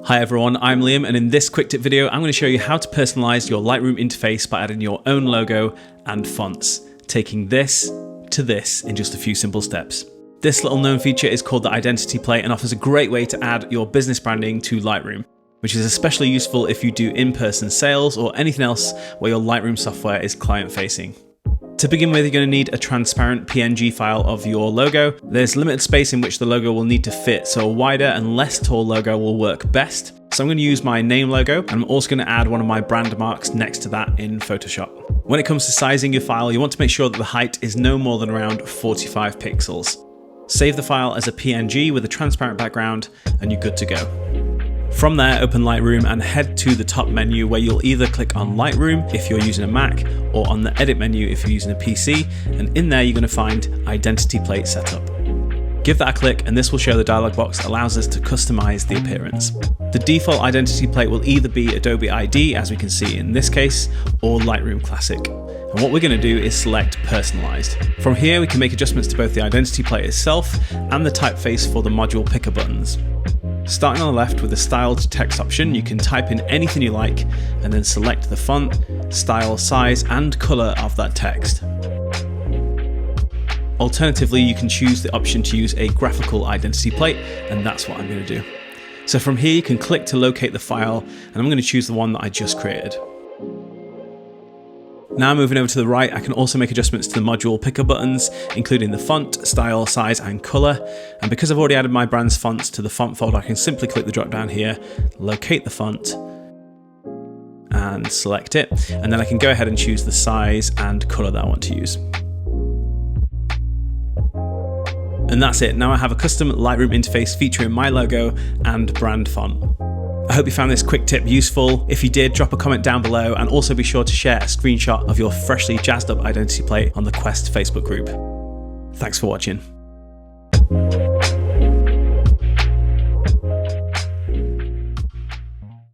Hi everyone, I'm Liam, and in this quick tip video, I'm going to show you how to personalize your Lightroom interface by adding your own logo and fonts, taking this to this in just a few simple steps. This little known feature is called the Identity Plate and offers a great way to add your business branding to Lightroom, which is especially useful if you do in-person sales or anything else where your Lightroom software is client-facing. To begin with, you're going to need a transparent PNG file of your logo. There's limited space in which the logo will need to fit, so a wider and less tall logo will work best. So I'm going to use my name logo, and I'm also going to add one of my brand marks next to that in Photoshop. When it comes to sizing your file, you want to make sure that the height is no more than around 45 pixels. Save the file as a PNG with a transparent background, and you're good to go. From there, open Lightroom and head to the top menu where you'll either click on Lightroom if you're using a Mac or on the edit menu if you're using a PC, and in there you're going to find Identity Plate Setup. Give that a click and this will show the dialog box that allows us to customize the appearance. The default identity plate will either be Adobe ID, as we can see in this case, or Lightroom Classic. And what we're going to do is select Personalized. From here we can make adjustments to both the identity plate itself and the typeface for the module picker buttons. Starting on the left with the styled text option, you can type in anything you like and then select the font, style, size and color of that text. Alternatively, you can choose the option to use a graphical identity plate, and that's what I'm going to do. So from here you can click to locate the file, and I'm going to choose the one that I just created. Now moving over to the right, I can also make adjustments to the module picker buttons, including the font, style, size and color. And because I've already added my brand's fonts to the font folder, I can simply click the drop down here, locate the font and select it. And then I can go ahead and choose the size and color that I want to use. And that's it. Now I have a custom Lightroom interface featuring my logo and brand font. I hope you found this quick tip useful. If you did, drop a comment down below and also be sure to share a screenshot of your freshly jazzed up identity plate on the Quest Facebook group. Thanks for watching.